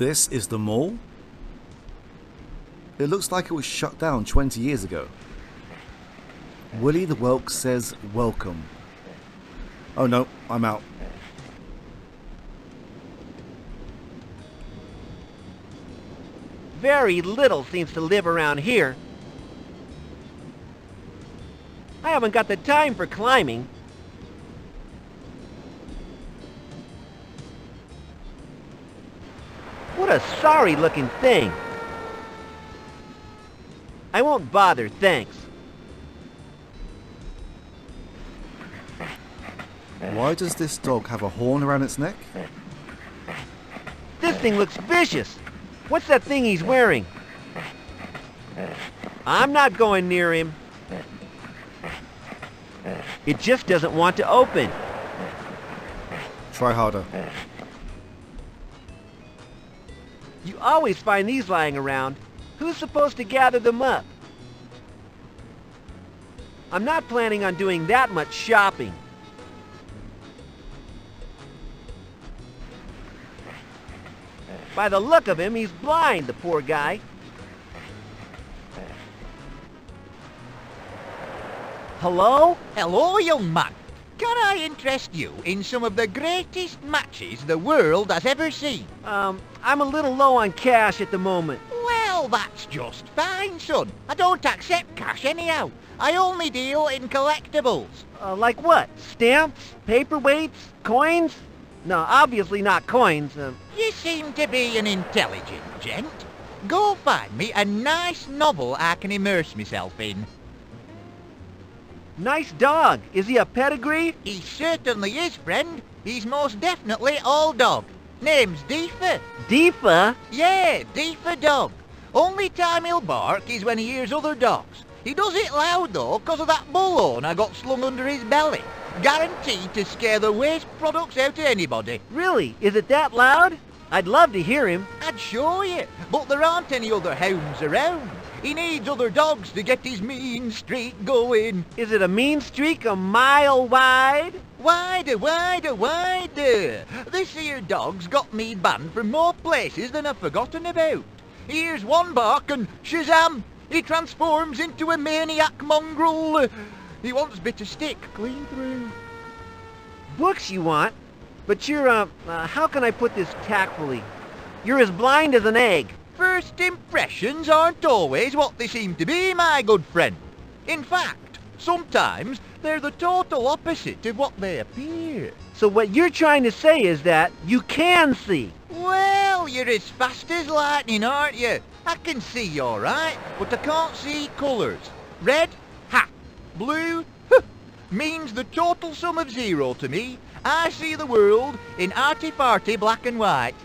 This is the mall? It looks like it was shut down 20 years ago. Willie the Whelk says welcome. Oh no, I'm out. Very little seems to live around here. I haven't got the time for climbing. What a sorry-looking thing. I won't bother, thanks. Why does this dog have a horn around its neck? This thing looks vicious. What's that thing he's wearing? I'm not going near him. It just doesn't want to open. Try harder. You always find these lying around. Who's supposed to gather them up? I'm not planning on doing that much shopping. By the look of him, he's blind, the poor guy. Hello? Hello, young man. Can I interest you in some of the greatest matches the world has ever seen? I'm a little low on cash at the moment. Well, that's just fine, son. I don't accept cash anyhow. I only deal in collectibles. Like what? Stamps? Paperweights? Coins? No, obviously not coins. You seem to be an intelligent gent. Go find me a nice novel I can immerse myself in. Nice dog. Is he a pedigree? He certainly is, friend. He's most definitely all dog. Name's Deefa. Deefa? Yeah, Deefa dog. Only time he'll bark is when he hears other dogs. He does it loud though, 'cause of that bullhorn I got slung under his belly. Guaranteed to scare the waste products out of anybody. Really? Is it that loud? I'd love to hear him. I'd show you, but there aren't any other hounds around. He needs other dogs to get his mean streak going. Is it a mean streak a mile wide? Wider, wider, wider. This here dog's got me banned from more places than I've forgotten about. Here's one bark and shazam! He transforms into a maniac mongrel. He wants bit of stick clean through. Books you want? But you're, how can I put this tactfully? You're as blind as an egg. First impressions aren't always what they seem to be, my good friend. In fact, sometimes they're the total opposite of what they appear. So what you're trying to say is that you can see. Well, you're as fast as lightning, aren't you? I can see all right, but I can't see colours. Red, ha! Blue, huh, means the total sum of zero to me. I see the world in arty-farty black and white.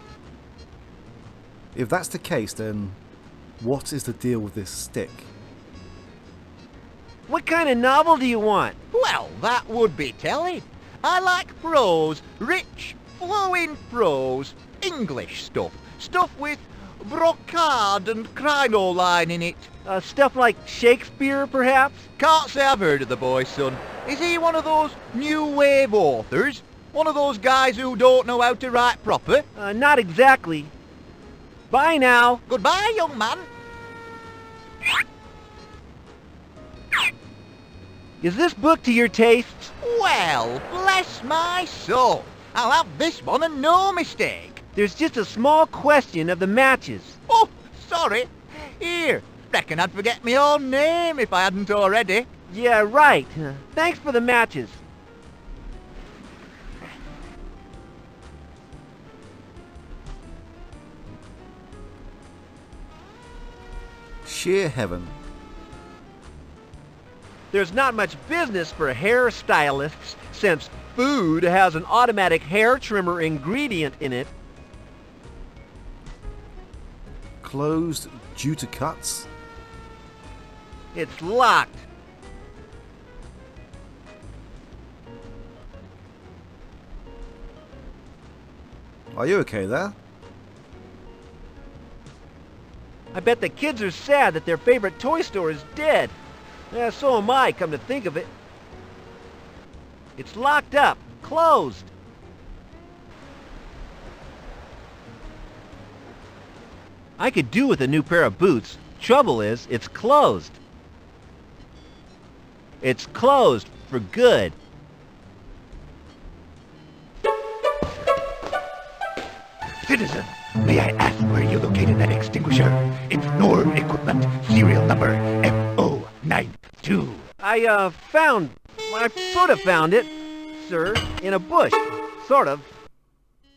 If that's the case, then what is the deal with this stick? What kind of novel do you want? Well, that would be telling. I like prose, rich, flowing prose, English stuff. Stuff with brocade and crinoline in it. Stuff like Shakespeare, perhaps? Can't say I've heard of the boy, son. Is he one of those new wave authors? One of those guys who don't know how to write proper? Not exactly. Bye now. Goodbye, young man. Is this book to your tastes? Well, bless my soul. I'll have this one and no mistake. There's just a small question of the matches. Oh, sorry. Here, reckon I'd forget my own name if I hadn't already. Yeah, right. Thanks for the matches. Sheer heaven. There's not much business for hairstylists since food has an automatic hair trimmer ingredient in it. Closed due to cuts? It's locked. Are you okay there? I bet the kids are sad that their favorite toy store is dead. Yeah, so am I, come to think of it. It's locked up, closed. I could do with a new pair of boots. Trouble is, it's closed. It's closed for good. Citizen, may I ask where you located that extinguisher? It's Norm Equipment, serial number FO92. I sort of found it, sir, in a bush. Sort of.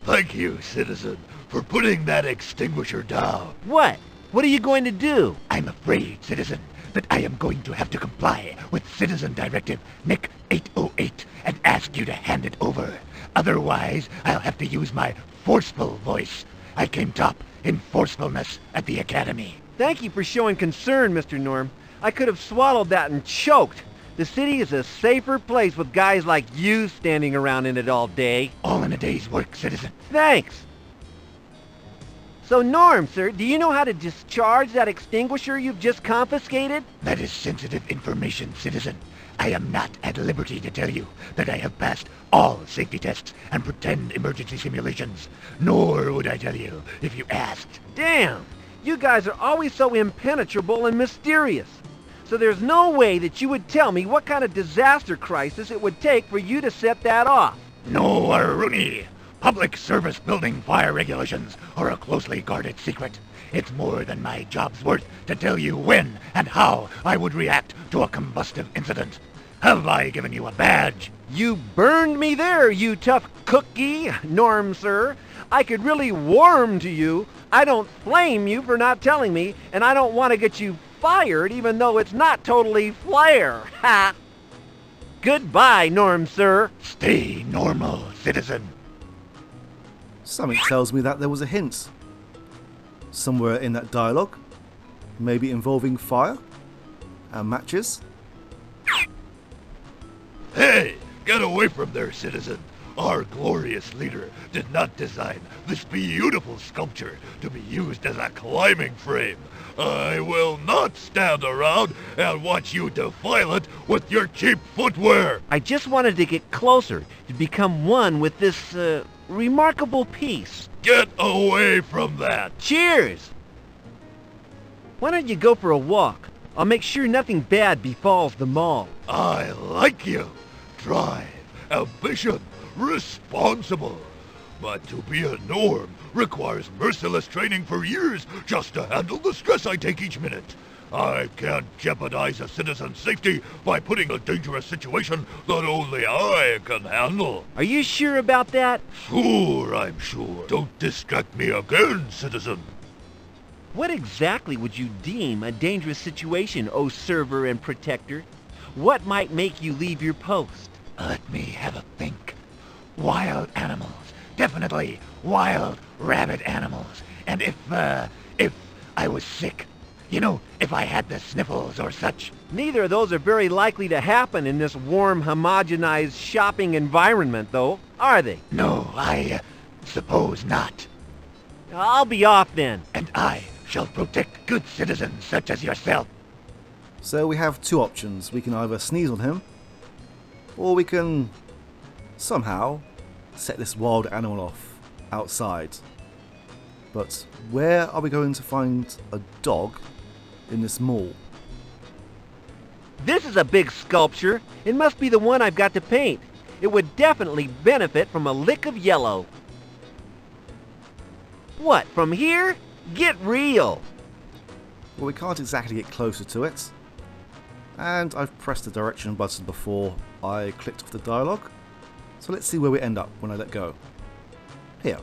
Thank you, citizen, for putting that extinguisher down. What? What are you going to do? I'm afraid, citizen, that I am going to have to comply with Citizen Directive NIC 808 and ask you to hand it over. Otherwise, I'll have to use my forceful voice. I came top in forcefulness at the Academy. Thank you for showing concern, Mr. Norm. I could have swallowed that and choked. The city is a safer place with guys like you standing around in it all day. All in a day's work, citizen. Thanks. So, Norm, sir, do you know how to discharge that extinguisher you've just confiscated? That is sensitive information, citizen. I am not at liberty to tell you that I have passed all safety tests and pretend emergency simulations. Nor would I tell you if you asked. Damn! You guys are always so impenetrable and mysterious. So there's no way that you would tell me what kind of disaster crisis it would take for you to set that off. No, Rooney. Public service building fire regulations are a closely guarded secret. It's more than my job's worth to tell you when and how I would react to a combustive incident. Have I given you a badge? You burned me there, you tough cookie, Norm, sir. I could really warm to you. I don't blame you for not telling me, and I don't want to get you fired even though it's not totally flare. Ha! Goodbye, Norm, sir. Stay normal, citizen. Something tells me that there was a hint somewhere in that dialogue, maybe involving fire and matches. Hey, get away from there, citizen. Our glorious leader did not design this beautiful sculpture to be used as a climbing frame. I will not stand around and watch you defile it with your cheap footwear. I just wanted to get closer, to become one with this, remarkable piece. Get away from that. Cheers! Why don't you go for a walk? I'll make sure nothing bad befalls the mall. I like you. Drive, ambition, responsible. But to be a norm requires merciless training for years just to handle the stress I take each minute. I can't jeopardize a citizen's safety by putting a dangerous situation that only I can handle. Are you sure about that? Sure, I'm sure. Don't distract me again, citizen. What exactly would you deem a dangerous situation, O server and protector? What might make you leave your post? Let me have a think. Wild animals. Definitely wild rabid animals. And if I was sick, you know, if I had the sniffles or such. Neither of those are very likely to happen in this warm, homogenized shopping environment, though, are they? No, I suppose not. I'll be off then. And I shall protect good citizens such as yourself. So we have two options. We can either sneeze on him, or we can somehow set this wild animal off outside. But where are we going to find a dog in this mall? This is a big sculpture. It must be the one I've got to paint. It would definitely benefit from a lick of yellow. What, from here? Get real! Well, we can't exactly get closer to it. And I've pressed the direction button before I clicked off the dialogue. So let's see where we end up when I let go. Here.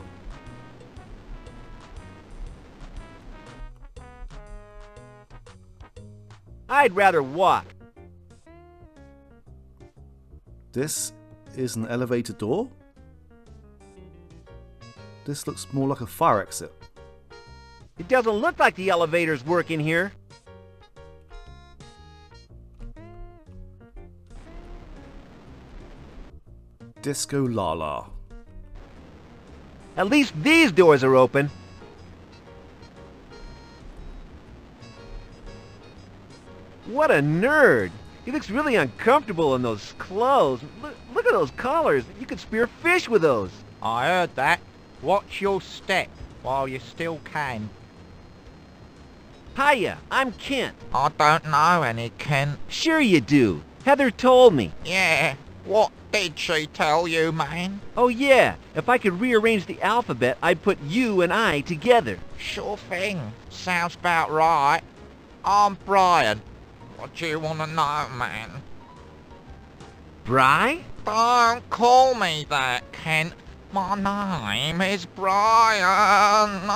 I'd rather walk. This is an elevator door. This looks more like a fire exit. It doesn't look like the elevators work in here. Disco Lala. At least these doors are open. What a nerd! He looks really uncomfortable in those clothes. Look at those collars. You could spear fish with those. I heard that. Watch your step while you still can. Hiya, I'm Kent. I don't know any, Kent. Sure you do. Heather told me. Yeah, what did she tell you, man? Oh yeah, if I could rearrange the alphabet, I'd put you and I together. Sure thing. Sounds about right. I'm Brian. What do you want to know, man? Bry? Don't call me that, Kent. My name is Brian.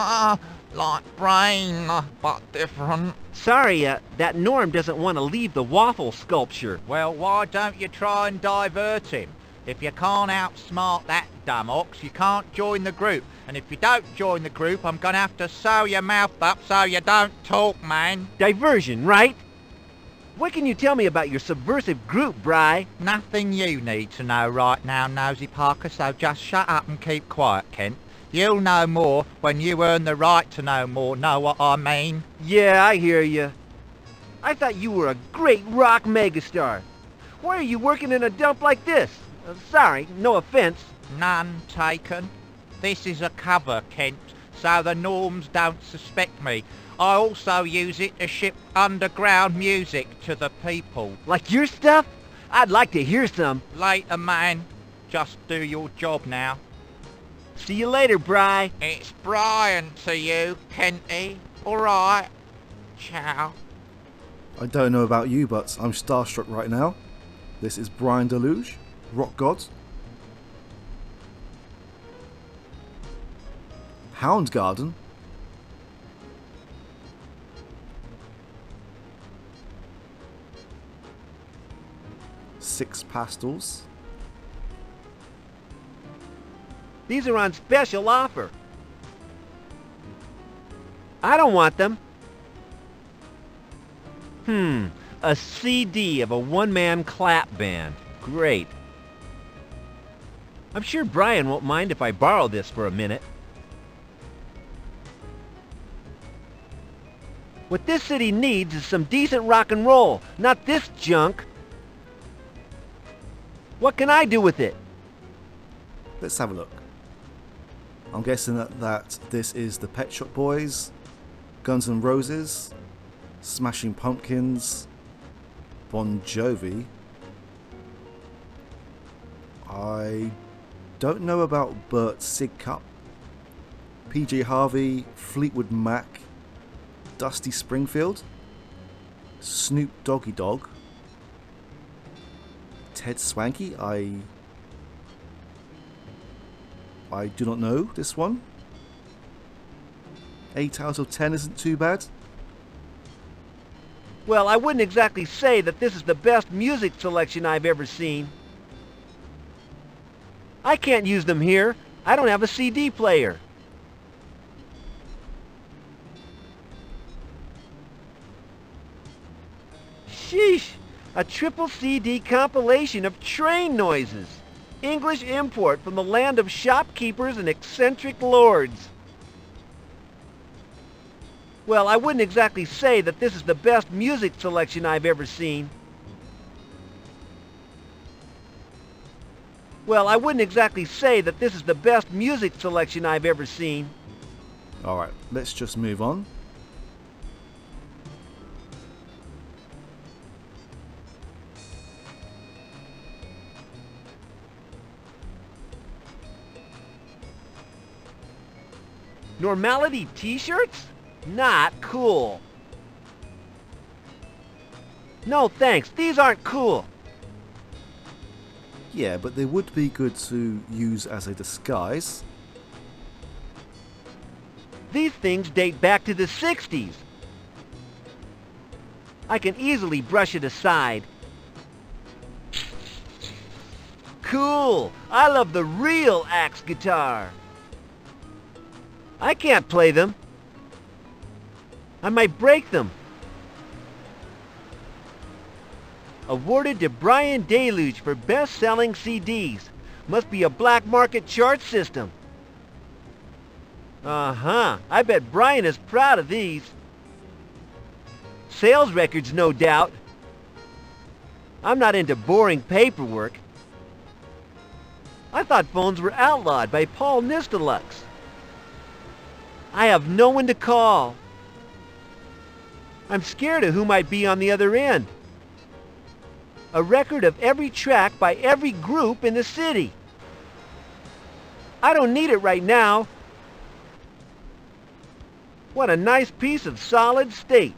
Like brain, but different. Sorry, that Norm doesn't want to leave the waffle sculpture. Well, why don't you try and divert him? If you can't outsmart that dumb ox, you can't join the group. And if you don't join the group, I'm gonna have to sew your mouth up so you don't talk, man. Diversion, right? What can you tell me about your subversive group, Bry? Nothing you need to know right now, Nosy Parker, so just shut up and keep quiet, Kent. You'll know more when you earn the right to know more, know what I mean? Yeah, I hear you. I thought you were a great rock megastar. Why are you working in a dump like this? Sorry, no offense. None taken. This is a cover, Kent, so the norms don't suspect me. I also use it to ship underground music to the people. Like your stuff? I'd like to hear some. Later, man. Just do your job now. See you later, Bry. It's Brian to you, Kenty. Alright. Ciao. I don't know about you, but I'm starstruck right now. This is Brian Deluge, Rock God. Hound Garden. Six pastels. These are on special offer. I don't want them. A CD of a one-man clap band. Great. I'm sure Brian won't mind if I borrow this for a minute. What this city needs is some decent rock and roll, not this junk. What can I do with it? Let's have a look. I'm guessing that this is the Pet Shop Boys, Guns N' Roses, Smashing Pumpkins, Bon Jovi. I don't know about Burt Sigcup, PJ Harvey, Fleetwood Mac, Dusty Springfield, Snoop Doggy Dogg, Ted Swanky. I do not know this one. 8 out of 10 isn't too bad. Well, I wouldn't exactly say that this is the best music selection I've ever seen. I can't use them here. I don't have a CD player. Sheesh! A triple CD compilation of train noises. English import from the land of shopkeepers and eccentric lords. Well, I wouldn't exactly say that this is the best music selection I've ever seen. Well, I wouldn't exactly say that this is the best music selection I've ever seen. Alright, let's just move on. Normality t-shirts? Not cool. No thanks, these aren't cool. Yeah, but they would be good to use as a disguise. These things date back to the 60s. I can easily brush it aside. Cool! I love the real axe guitar. I can't play them. I might break them. Awarded to Brian Deluge for best-selling CDs. Must be a black market chart system. Uh-huh. I bet Brian is proud of these. Sales records, no doubt. I'm not into boring paperwork. I thought phones were outlawed by Paul Nistelux. I have no one to call. I'm scared of who might be on the other end. A record of every track by every group in the city. I don't need it right now. What a nice piece of solid state.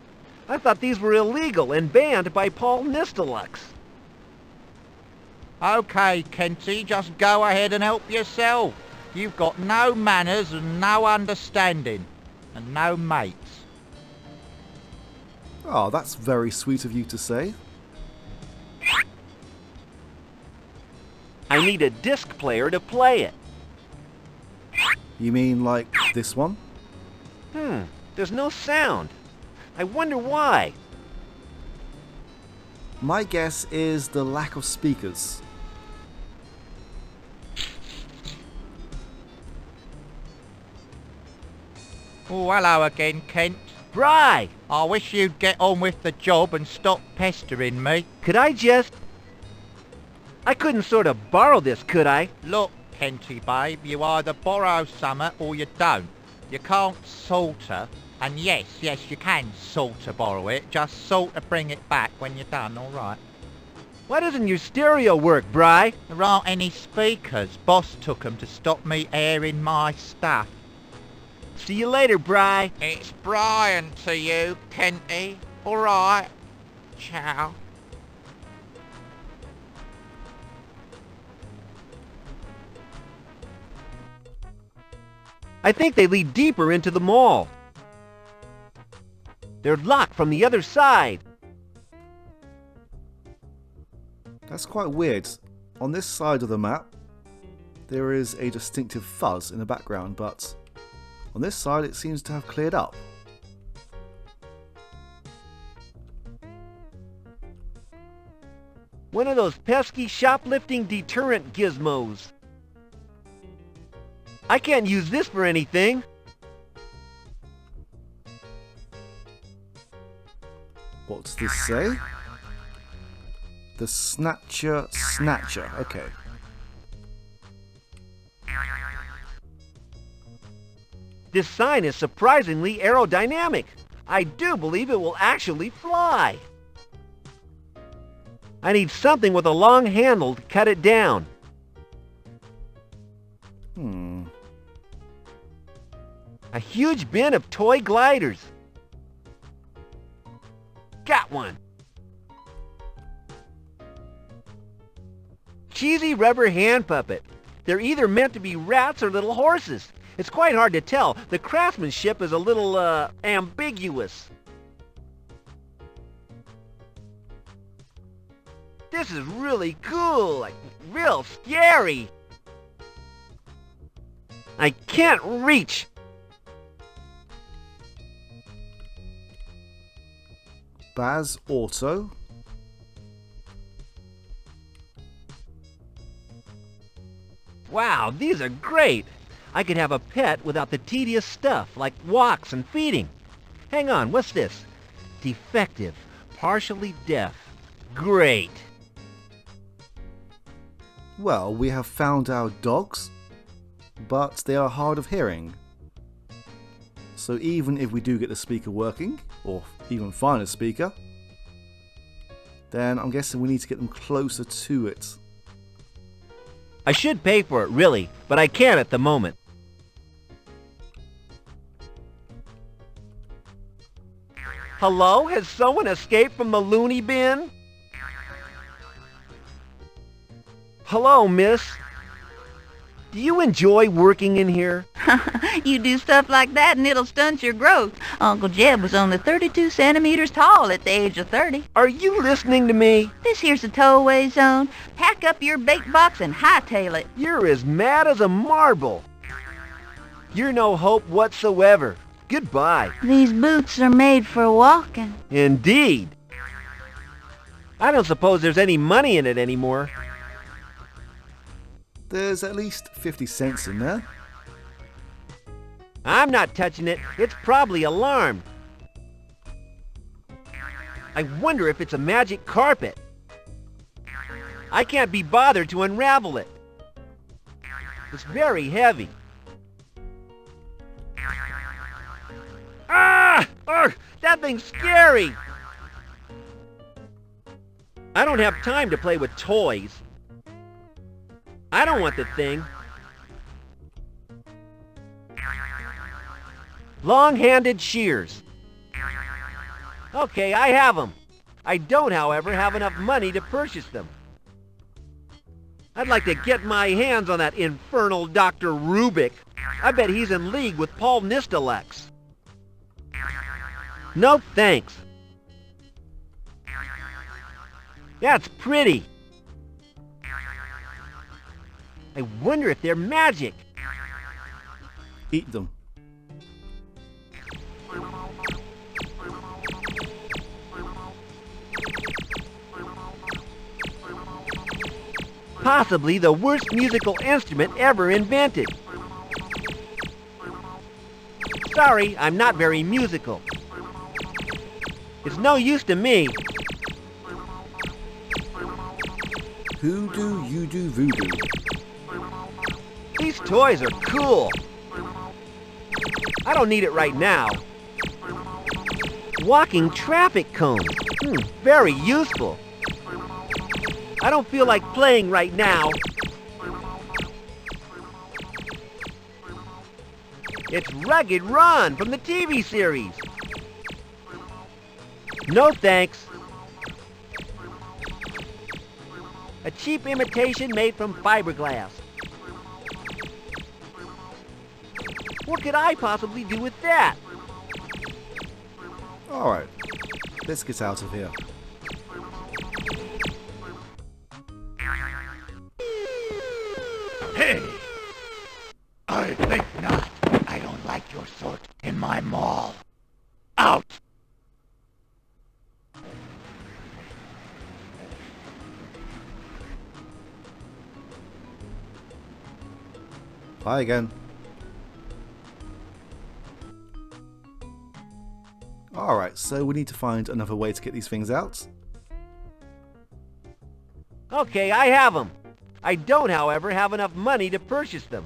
I thought these were illegal and banned by Paul Nistelux. Okay, Kenty, just go ahead and help yourself. You've got no manners and no understanding. And no mates. Oh, that's very sweet of you to say. I need a disc player to play it. You mean like this one? There's no sound. I wonder why. My guess is the lack of speakers. Oh, hello again, Kent. Bry! I wish you'd get on with the job and stop pestering me. Could I just... I couldn't sort of borrow this, could I? Look, Kenty babe, you either borrow summer or you don't. You can't salter, and yes, you can salter borrow it, just salter bring it back when you're done, alright? Why doesn't your stereo work, Bry? There aren't any speakers. Boss took 'em to stop me airing my stuff. See you later, Bry. It's Brian to you, Kenty. Alright. Ciao. I think they lead deeper into the mall. They're locked from the other side. That's quite weird. On this side of the map, there is a distinctive fuzz in the background, but on this side it seems to have cleared up. One of those pesky shoplifting deterrent gizmos. I can't use this for anything. What does this say? The Snatcher. Okay. This sign is surprisingly aerodynamic. I do believe it will actually fly. I need something with a long handle to cut it down. A huge bin of toy gliders. Got one. Cheesy rubber hand puppet. They're either meant to be rats or little horses. It's quite hard to tell. The craftsmanship is a little, ambiguous. This is really cool, like, real scary. I can't reach. Baz Auto. Wow, these are great. I could have a pet without the tedious stuff like walks and feeding. Hang on, what's this? Defective, partially deaf. Great. Well, we have found our dogs, but they are hard of hearing. So even if we do get the speaker working, or even find a speaker, then I'm guessing we need to get them closer to it. I should pay for it, really, but I can't at the moment. Hello? Has someone escaped from the loony bin? Hello, miss. Do you enjoy working in here? You do stuff like that and it'll stunt your growth. Uncle Jeb was only 32 centimeters tall at the age of 30. Are you listening to me? This here's the towaway zone. Pack up your bait box and hightail it. You're as mad as a marble. You're no hope whatsoever. Goodbye. These boots are made for walking. Indeed. I don't suppose there's any money in it anymore. There's at least 50 cents in there. I'm not touching it. It's probably alarmed. I wonder if it's a magic carpet. I can't be bothered to unravel it. It's very heavy. Ah! Ugh, that thing's scary! I don't have time to play with toys. I don't want the thing. Long-handed shears. Okay, I have them. I don't, however, have enough money to purchase them. I'd like to get my hands on that infernal Dr. Rubik. I bet he's in league with Paul Nistalex. No thanks. That's pretty. I wonder if they're magic. Eat them. Possibly the worst musical instrument ever invented. Sorry, I'm not very musical. It's no use to me. Hoodoo, you do voodoo. These toys are cool. I don't need it right now. Walking traffic cones. Very useful. I don't feel like playing right now. It's Rugged Ron from the TV series. No thanks. A cheap imitation made from fiberglass. What could I possibly do with that? Alright, let's get out of here. Hey! I think not. I don't like your sort in my mall. Out! Hi again. Alright, so we need to find another way to get these things out. Okay, I have them. I don't, however, have enough money to purchase them.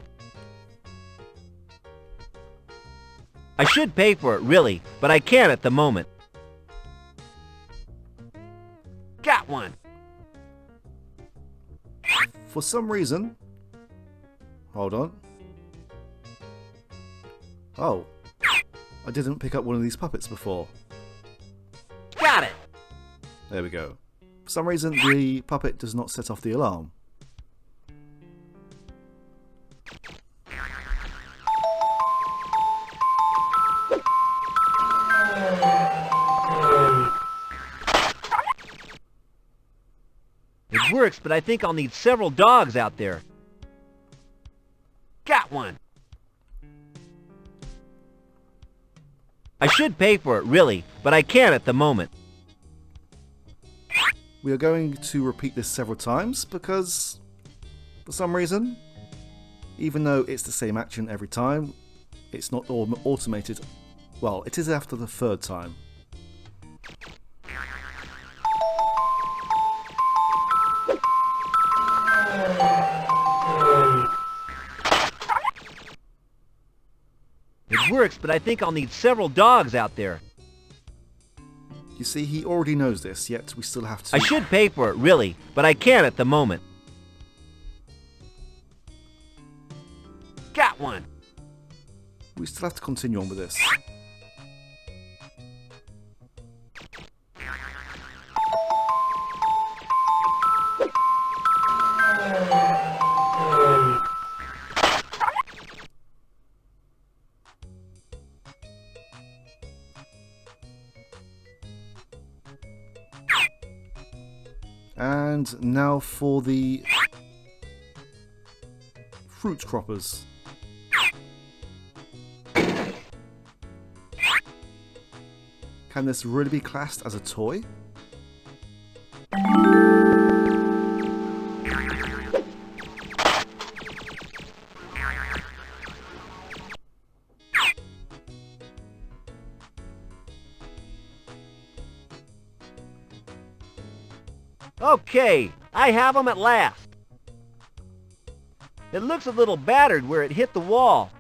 I should pay for it, really, but I can't at the moment. Got one. For some reason... Hold on. Oh. I didn't pick up one of these puppets before. Got it. There we go. For some reason, the puppet does not set off the alarm. It works, but I think I'll need several dogs out there. Got one. I should pay for it, really, but I can't at the moment. We are going to repeat this several times because, for some reason, even though it's the same action every time, it's not automated. Well, it is after the third time. It works, but I think I'll need several dogs out there. You see, he already knows this, yet we still have to... I should pay for it, really, but I can't at the moment. Got one. We still have to continue on with this. And now for the fruit croppers. Can this really be classed as a toy? Okay, I have them at last. It looks a little battered where it hit the wall.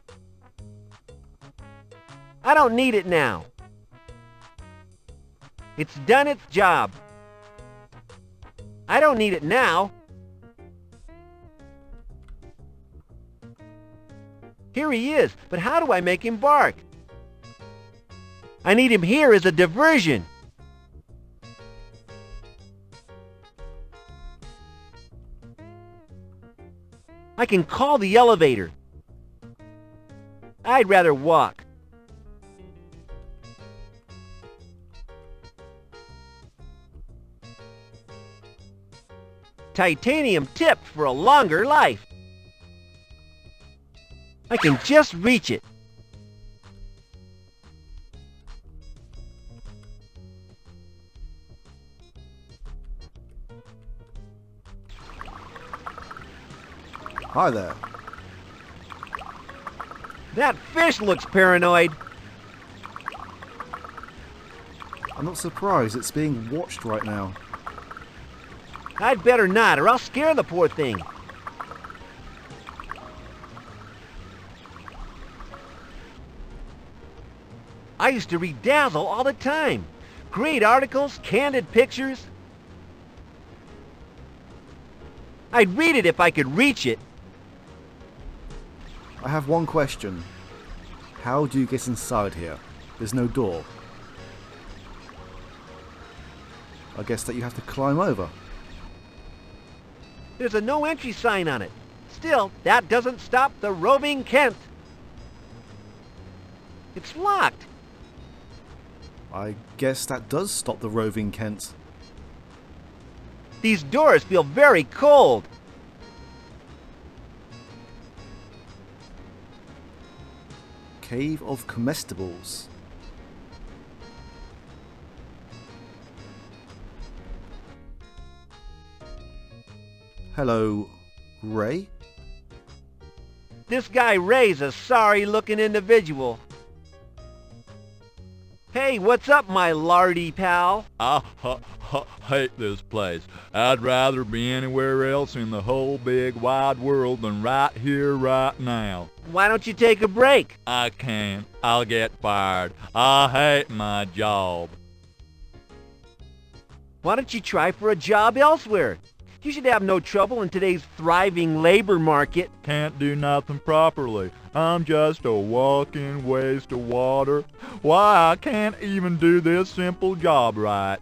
I don't need it now. It's done its job. I don't need it now. Here he is, but how do I make him bark? I need him here as a diversion. I can call the elevator. I'd rather walk. Titanium tipped for a longer life. I can just reach it. Hi there. That fish looks paranoid. I'm not surprised it's being watched right now. I'd better not, or I'll scare the poor thing. I used to read Dazzle all the time. Great articles, candid pictures. I'd read it if I could reach it. I have one question. How do you get inside here? There's no door. I guess that you have to climb over. There's a no entry sign on it. Still, that doesn't stop the roving Kent. It's locked. I guess that does stop the roving Kent. These doors feel very cold. Cave of Comestibles. Hello, Ray? This guy Ray's a sorry-looking individual. Hey, what's up, my lardy pal? I hate this place. I'd rather be anywhere else in the whole big wide world than right here, right now. Why don't you take a break? I can't. I'll get fired. I hate my job. Why don't you try for a job elsewhere? You should have no trouble in today's thriving labor market. Can't do nothing properly. I'm just a walking waste of water. Why, I can't even do this simple job right.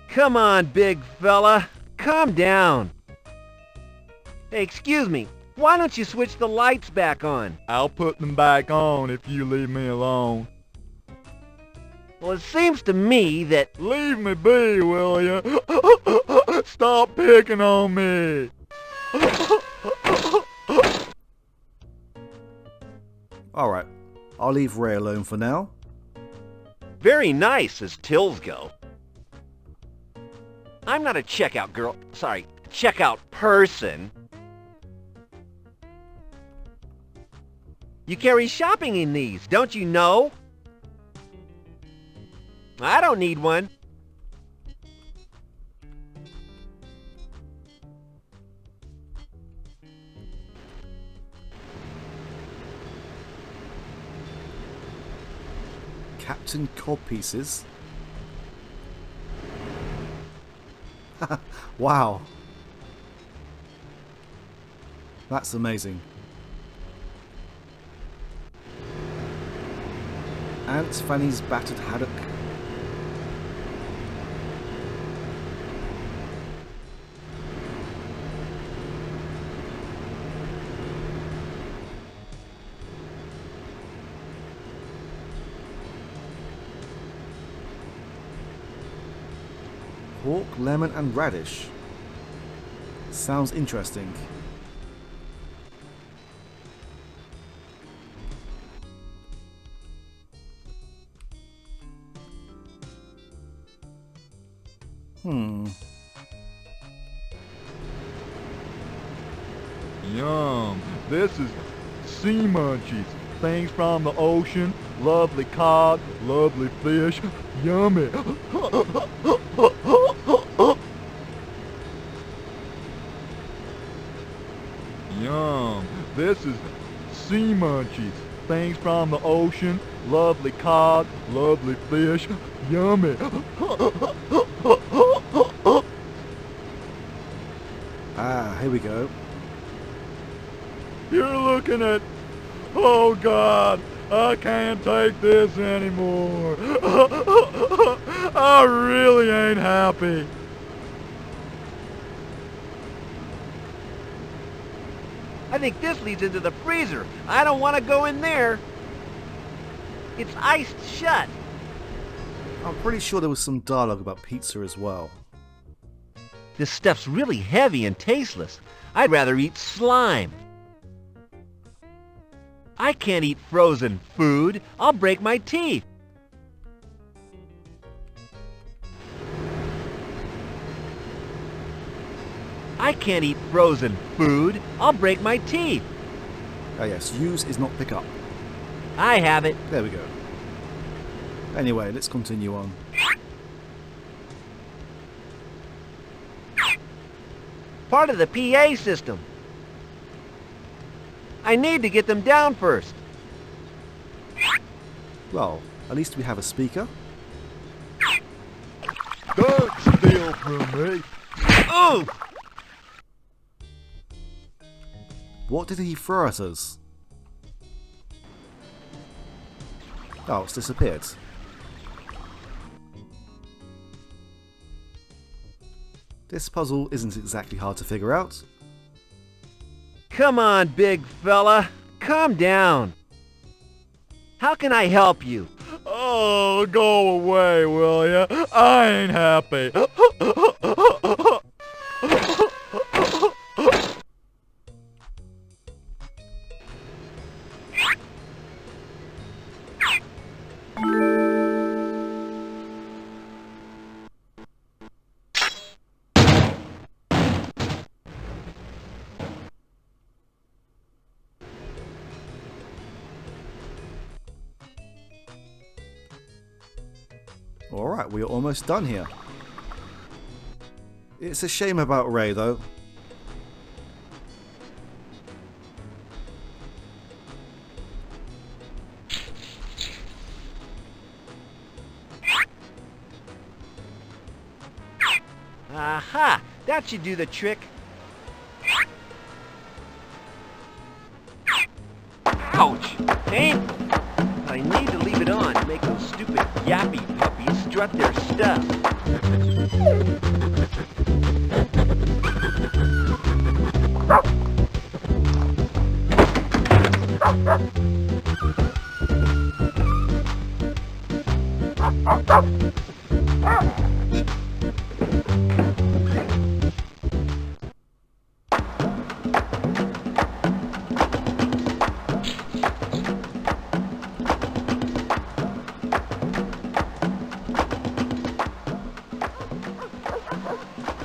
Come on, big fella. Calm down. Hey, excuse me. Why don't you switch the lights back on? I'll put them back on if you leave me alone. Well, it seems to me that... Leave me be, will you? Stop picking on me. Alright, I'll leave Ray alone for now. Very nice as tills go. I'm not a checkout girl. Sorry, checkout person. You carry shopping in these, don't you know? I don't need one. Captain Codpieces. Wow. That's amazing. Aunt Fanny's battered haddock. Pork, lemon and radish. Sounds interesting. Yum. This is sea munchies. Things from the ocean. Lovely cod. Lovely fish. Yummy. This is sea munchies. Things from the ocean. Lovely cod, lovely fish. Yummy. Ah, here we go. You're looking at... Oh, God. I can't take this anymore. I really ain't happy. I think this leads into the freezer. I don't want to go in there. It's iced shut. I'm pretty sure there was some dialogue about pizza as well. This stuff's really heavy and tasteless. I'd rather eat slime. I can't eat frozen food. I'll break my teeth. I can't eat frozen food. I'll break my teeth. Ah yes, use is not pick up. I have it. There we go. Anyway, let's continue on. Part of the PA system. I need to get them down first. Well, at least we have a speaker. Don't steal from me. Ooh! What did he throw at us? Oh, it's disappeared. This puzzle isn't exactly hard to figure out. Come on, big fella. Calm down. How can I help you? Oh, go away, will ya? I ain't happy. Alright, we're almost done here. It's a shame about Ray though. Aha! That should do the trick. Ouch! Painful! But I need to leave it on to make those stupid yappy puppies strut their stuff.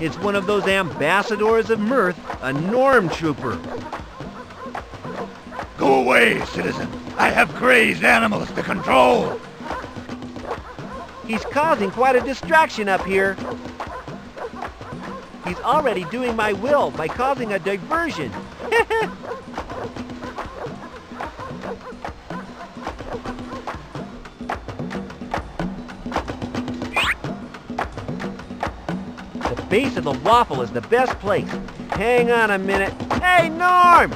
It's one of those ambassadors of mirth, a norm trooper. Go away, citizen. I have crazed animals to control. He's causing quite a distraction up here. He's already doing my will by causing a diversion. The base of the waffle is the best place. Hang on a minute. Hey, Norm!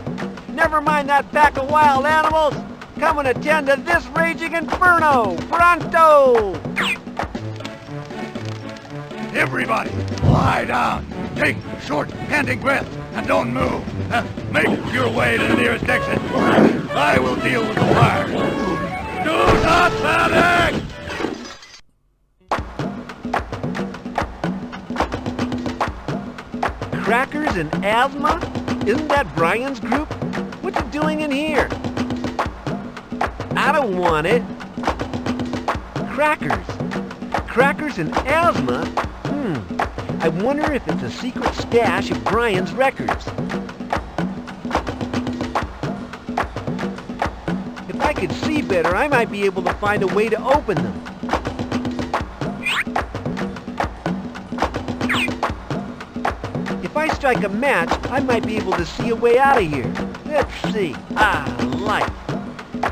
Never mind that pack of wild animals. Come and attend to this raging inferno. Pronto! Everybody, lie down. Take short, panting breaths and don't move. Make your way to the nearest exit. I will deal with the fire. Do not panic! Crackers and asthma? Isn't that Brian's group? What's it doing in here? I don't want it. Crackers. Crackers and asthma? I wonder if it's a secret stash of Brian's records. If I could see better, I might be able to find a way to open them. If I strike a match, I might be able to see a way out of here. Let's see. Light.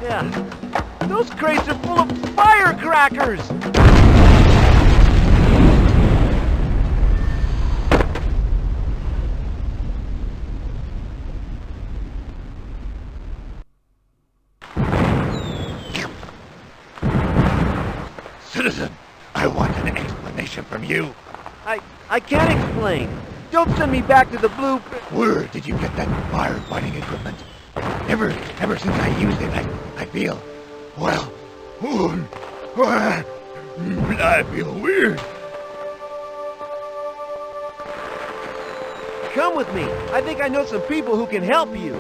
Yeah. Those crates are full of firecrackers! Citizen, I want an explanation from you. I can't explain. Don't send me back to the blue... Where did you get that firefighting equipment? Ever since I used it, I feel, well, I feel weird. Come with me. I think I know some people who can help you.